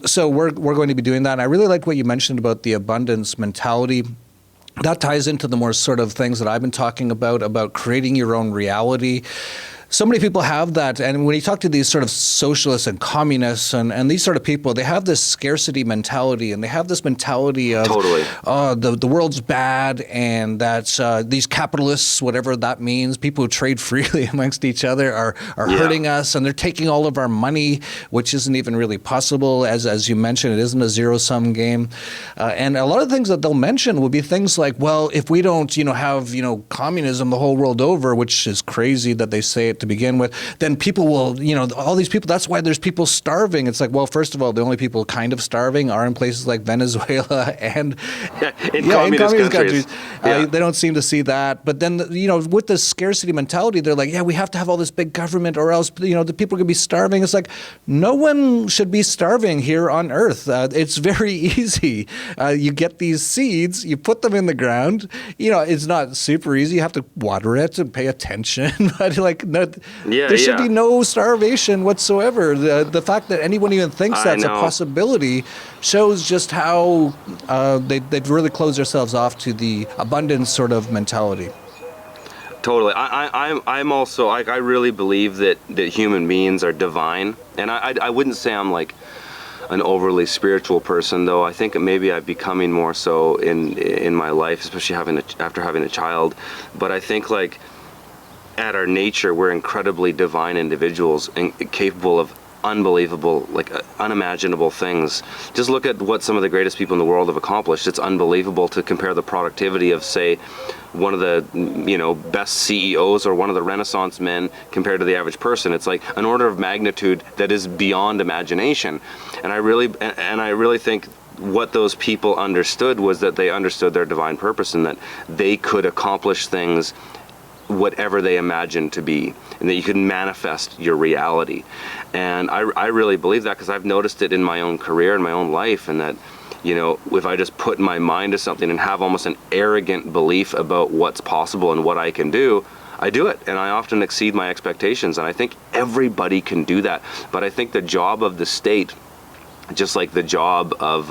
So we're going to be doing that. And I really like what you mentioned about the abundance mentality. That ties into the more sort of things that I've been talking about creating your own reality. So many people have that, and when you talk to these sort of socialists and communists and these sort of people, they have this scarcity mentality, and they have this mentality of, totally, the world's bad, and that's these capitalists, whatever that means, people who trade freely amongst each other are hurting us, and they're taking all of our money, which isn't even really possible. As you mentioned, it isn't a zero-sum game. And a lot of things that they'll mention will be things like, well, if we don't, have, communism the whole world over, which is crazy that they say it to begin with, then people will, all these people, that's why there's people starving. It's like, well, first of all, the only people kind of starving are in places like Venezuela and in communist countries. They don't seem to see that. But then, with the scarcity mentality, they're like, we have to have all this big government or else, the people could be starving. It's like, no one should be starving here on Earth. It's very easy. You get these seeds, you put them in the ground. It's not super easy. You have to water it and pay attention. But there should be no starvation whatsoever. The fact that anyone even thinks that's a possibility shows just how they've really closed themselves off to the abundance sort of mentality. Totally. I'm also, I really believe that human beings are divine. And I wouldn't say I'm like an overly spiritual person, though I think maybe I'm becoming more so in my life, especially after having a child. But I think like at our nature, we're incredibly divine individuals and capable of unbelievable, like unimaginable things. Just look at what some of the greatest people in the world have accomplished. It's unbelievable to compare the productivity of, say, one of the best CEOs or one of the Renaissance men compared to the average person. It's like an order of magnitude that is beyond imagination. And I really think what those people understood was that they understood their divine purpose and that they could accomplish things whatever they imagine to be, and that you can manifest your reality. And I really believe that, because I've noticed it in my own career, in my own life, and that, you know, if I just put my mind to something and have almost an arrogant belief about what's possible and what I can do, I do it, and I often exceed my expectations. And I think everybody can do that. But I think the job of the state, just like the job of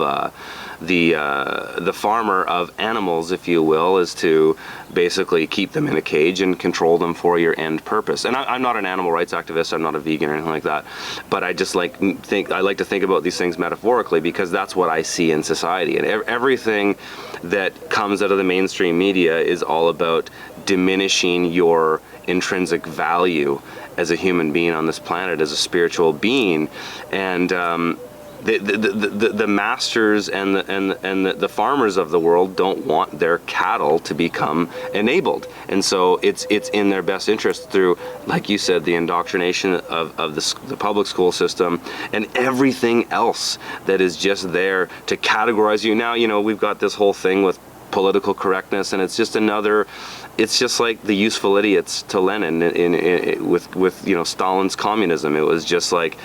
the farmer of animals, if you will, is to basically keep them in a cage and control them for your end purpose. And I'm not an animal rights activist. I'm not a vegan or anything like that. But I just like to think about these things metaphorically, because that's what I see in society. And everything that comes out of the mainstream media is all about diminishing your intrinsic value as a human being on this planet, as a spiritual being. And the masters and the farmers of the world don't want their cattle to become enabled, and so it's in their best interest through, like you said, the indoctrination of the public school system and everything else that is just there to categorize you. Now, you know, we've got this whole thing with political correctness, and it's just like the useful idiots to Lenin with you know, Stalin's communism. It was just like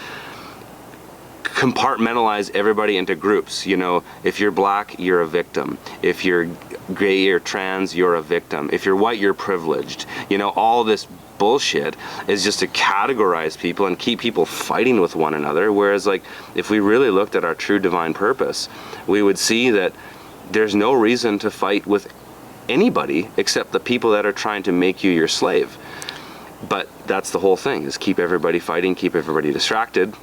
compartmentalize everybody into groups. You know, if you're black, you're a victim. If you're gay or trans, you're a victim. If you're white, you're privileged. You know, all this bullshit is just to categorize people and keep people fighting with one another. Whereas, like, if we really looked at our true divine purpose, we would see that there's no reason to fight with anybody except the people that are trying to make you your slave. But that's the whole thing, is keep everybody fighting, keep everybody distracted,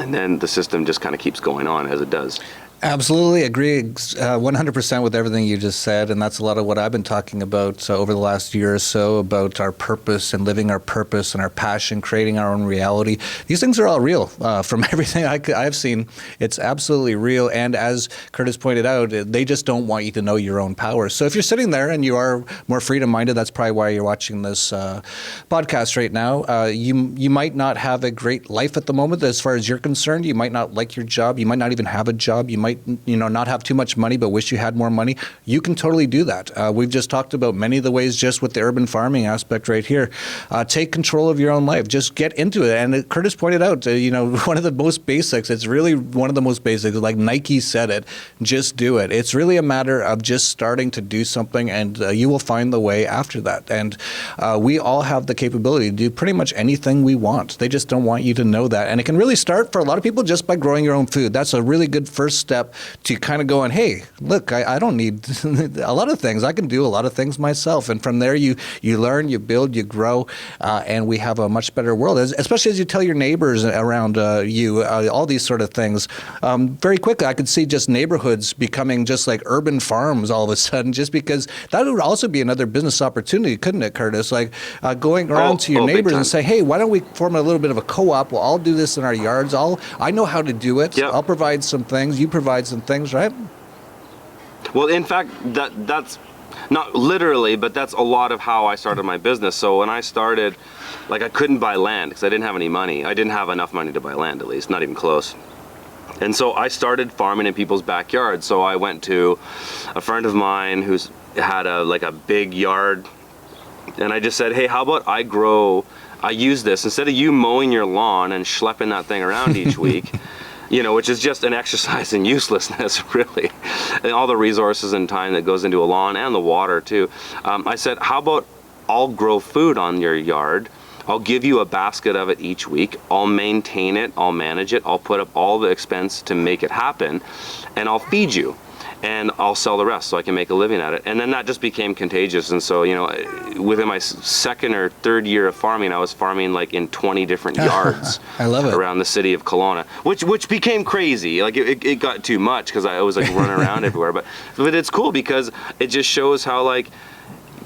and then the system just kind of keeps going on as it does. Absolutely agree 100% with everything you just said, and that's a lot of what I've been talking about over the last year or so, about our purpose and living our purpose and our passion, creating our own reality. These things are all real. From everything I've seen, it's absolutely real, and as Curtis pointed out, they just don't want you to know your own power. So if you're sitting there and you are more freedom-minded, that's probably why you're watching this podcast right now. You might not have a great life at the moment as far as you're concerned. You might not like your job. You might not even have a job. You might, you know, not have too much money but wish you had more money. You can totally do that. We've just talked about many of the ways just with the urban farming aspect right here. Take control of your own life. Just get into it. And Curtis pointed out, you know, one of the most basics, it's really one of the most basics, like Nike said it, just do it. It's really a matter of just starting to do something, and you will find the way after that. And we all have the capability to do pretty much anything we want. They just don't want you to know that. And it can really start for a lot of people just by growing your own food. That's a really good first step to kind of going, hey, look, I don't need a lot of things. I can do a lot of things myself. And from there, you learn, you build, you grow, and we have a much better world, especially as you tell your neighbors around you, all these sort of things. Very quickly, I could see just neighborhoods becoming just like urban farms all of a sudden, just because that would also be another business opportunity, couldn't it, Curtis? Like going around to your neighbors and say, hey, why don't we form a little bit of a co-op? We'll all do this in our yards. I know how to do it. Yep. I'll provide some things. You provide some things, right? Well, in fact, that's not literally, but that's a lot of how I started my business. So when I started, like, I couldn't buy land because I didn't have any money. I didn't have enough money to buy land, at least, not even close. And so I started farming in people's backyards. So I went to a friend of mine who's had a big yard, and I just said, hey, how about I use this instead of you mowing your lawn and schlepping that thing around each week. You know, which is just an exercise in uselessness, really, and all the resources and time that goes into a lawn and the water too. I said, how about I'll grow food on your yard. I'll give you a basket of it each week. I'll maintain it. I'll manage it. I'll put up all the expense to make it happen, and I'll feed you. And I'll sell the rest so I can make a living at it. And then that just became contagious. And so, you know, within my second or third year of farming, I was farming like in 20 different yards I love it. Around the city of Kelowna, which became crazy. Like it got too much because I was like running around everywhere. But it's cool because it just shows how, like,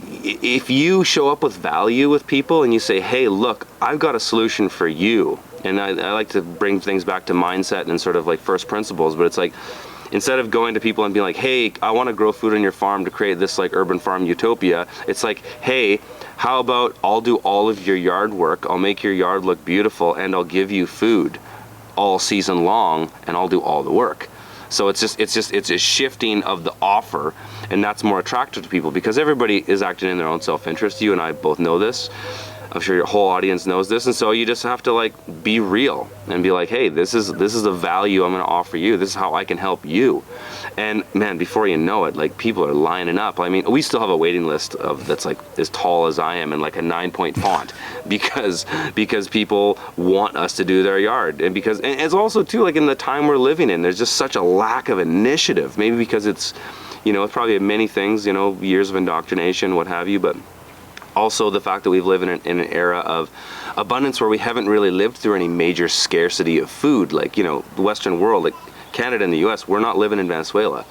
if you show up with value with people and you say, hey, look, I've got a solution for you. And I like to bring things back to mindset and sort of like first principles, but it's like, instead of going to people and being like, hey, I want to grow food on your farm to create this like urban farm utopia, it's like, hey, how about I'll do all of your yard work, I'll make your yard look beautiful, and I'll give you food all season long, and I'll do all the work. So it's a shifting of the offer, and that's more attractive to people because everybody is acting in their own self-interest. You and I both know this. I'm sure your whole audience knows this, and so you just have to like be real and be like, hey, this is the value I'm going to offer you. This is how I can help you. And man, before you know it, like people are lining up. I mean, we still have a waiting list that's like as tall as I am and like a 9-point font because people want us to do their yard, and it's also too like in the time we're living in, there's just such a lack of initiative. Maybe because it's probably many things, years of indoctrination, what have you, but also the fact that we've lived in an era of abundance where we haven't really lived through any major scarcity of food. Like, the Western world, like Canada and the US, we're not living in Venezuela.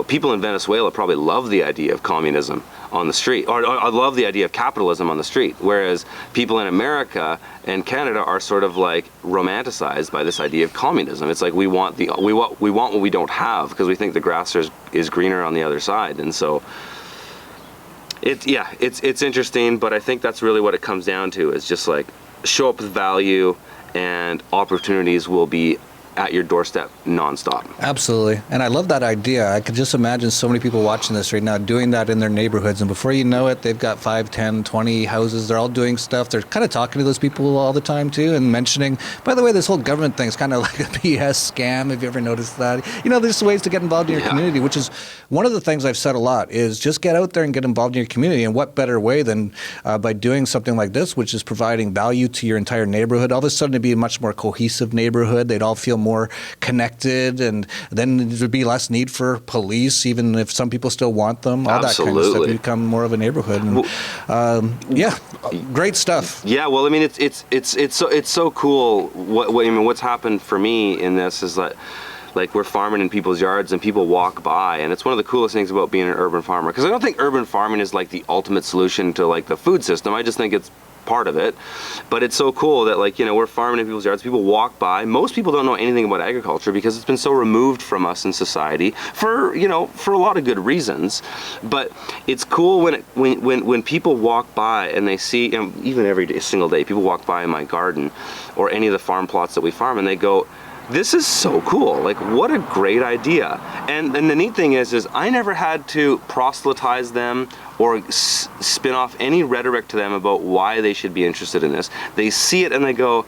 People in Venezuela probably love the idea of communism on the street, or love the idea of capitalism on the street, whereas people in America and Canada are sort of like romanticized by this idea of communism. It's like we want what we don't have because we think the grass is greener on the other side. And so it's interesting, but I think that's really what it comes down to, is just like show up with value and opportunities will be at your doorstep nonstop. Absolutely. And I love that idea. I could just imagine so many people watching this right now doing that in their neighborhoods. And before you know it, they've got 5, 10, 20 houses. They're all doing stuff. They're kind of talking to those people all the time too, and mentioning, by the way, this whole government thing is kind of like a BS scam. Have you ever noticed that? There's ways to get involved in your community, which is one of the things I've said a lot, is just get out there and get involved in your community. And what better way than by doing something like this, which is providing value to your entire neighborhood. All of a sudden it'd be a much more cohesive neighborhood. They'd all feel more connected, and then there'd be less need for police, even if some people still want them. All that kind of stuff. You become more of a neighborhood. And, great stuff. Yeah, well, I mean, it's so cool. What's happened for me in this is that, like, we're farming in people's yards and people walk by, and it's one of the coolest things about being an urban farmer, because I don't think urban farming is like the ultimate solution to like the food system. I just think it's part of it. But it's so cool that, like, we're farming in people's yards, people walk by. Most people don't know anything about agriculture because it's been so removed from us in society for a lot of good reasons. But it's cool when people walk by and they see, even every single day, people walk by in my garden or any of the farm plots that we farm, and they go, this is so cool. Like, what a great idea. And the neat thing is I never had to proselytize them or spin off any rhetoric to them about why they should be interested in this. They see it and they go,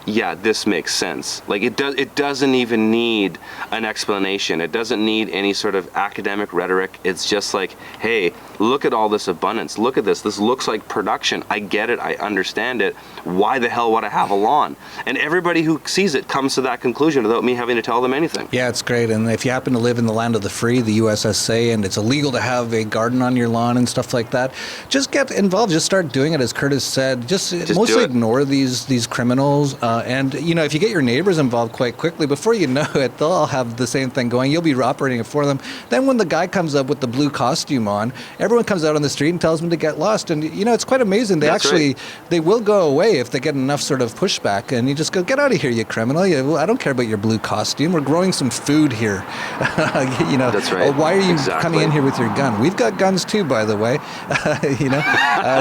yeah, this makes sense. Like, it doesn't even need an explanation. It doesn't need any sort of academic rhetoric. It's just like, hey, look at all this abundance. Look at this. This looks like production. I get it. I understand it. Why the hell would I have a lawn? And everybody who sees it comes to that conclusion without me having to tell them anything. Yeah, it's great. And if you happen to live in the land of the free, the USSA, and it's illegal to have a garden on your lawn and stuff like that, just get involved. Just start doing it, as Curtis said. Just mostly ignore these criminals. And, if you get your neighbors involved quite quickly, before you know it, they'll all have the same thing going. You'll be operating it for them. Then when the guy comes up with the blue costume on, everyone comes out on the street and tells them to get lost. And, it's quite amazing. They will go away if they get enough sort of pushback. And you just go, get out of here, you criminal. I don't care about your blue costume. We're growing some food here. That's right. Why are you coming in here with your gun? We've got guns too, by the way.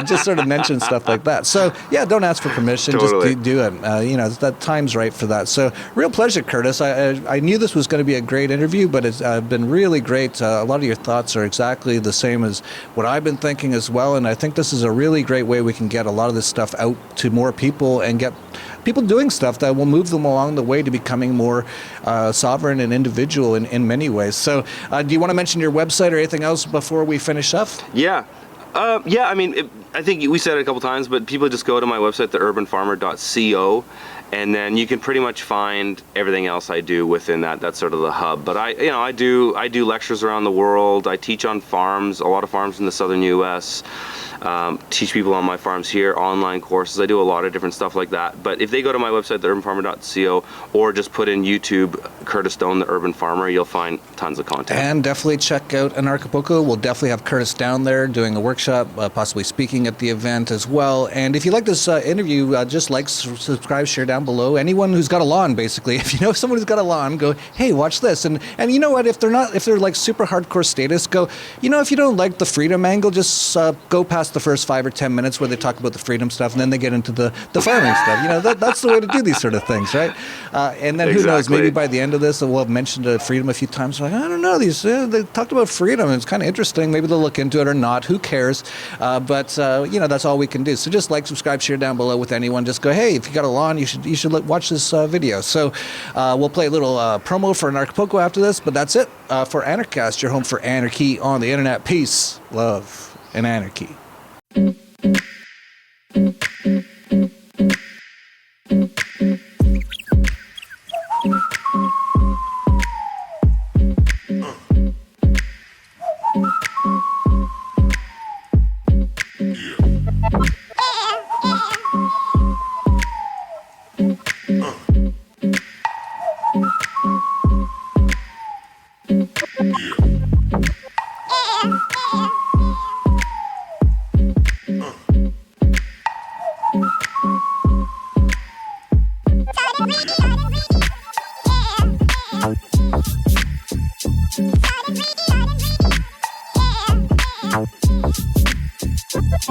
Just sort of mention stuff like that. So, yeah, don't ask for permission. Totally. Just do it. That time's right for that. So, real pleasure, Curtis. I knew this was going to be a great interview, but it's been really great. A lot of your thoughts are exactly the same as what I've been thinking as well, and I think this is a really great way we can get a lot of this stuff out to more people and get people doing stuff that will move them along the way to becoming more sovereign and individual in many ways. So, do you want to mention your website or anything else before we finish up? Yeah. I think we said it a couple times, but people just go to my website, theurbanfarmer.co, and then you can pretty much find everything else I do within that. That's sort of the hub. But I do lectures around the world. I teach on farms, a lot of farms in the southern U.S. Teach people on my farms here, online courses. I do a lot of different stuff like that. But if they go to my website, theurbanfarmer.co, or just put in YouTube Curtis Stone, the Urban Farmer, you'll find tons of content. And definitely check out Anarchapulco. We'll definitely have Curtis down there doing a workshop, possibly speaking at the event as well. And if you like this interview, just like, subscribe, share down down below. Anyone who's got a lawn, basically, if you know someone who's got a lawn, go, hey, watch this. And you know what? If they're like super hardcore statists, go, if you don't like the freedom angle, just go past the first 5 or 10 minutes where they talk about the freedom stuff, and then they get into the farming stuff. That's the way to do these sort of things, right? And then who knows? Maybe by the end of this, we'll have mentioned freedom a few times. Like, I don't know, they talked about freedom. It's kind of interesting. Maybe they'll look into it or not. Who cares? But that's all we can do. So just like, subscribe, share down below with anyone. Just go, hey, if you got a lawn, you should watch this video. So we'll play a little promo for Anarchapulco after this. But that's it for Anarchast, your home for anarchy on the internet. Peace, love, and anarchy.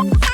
Yeah.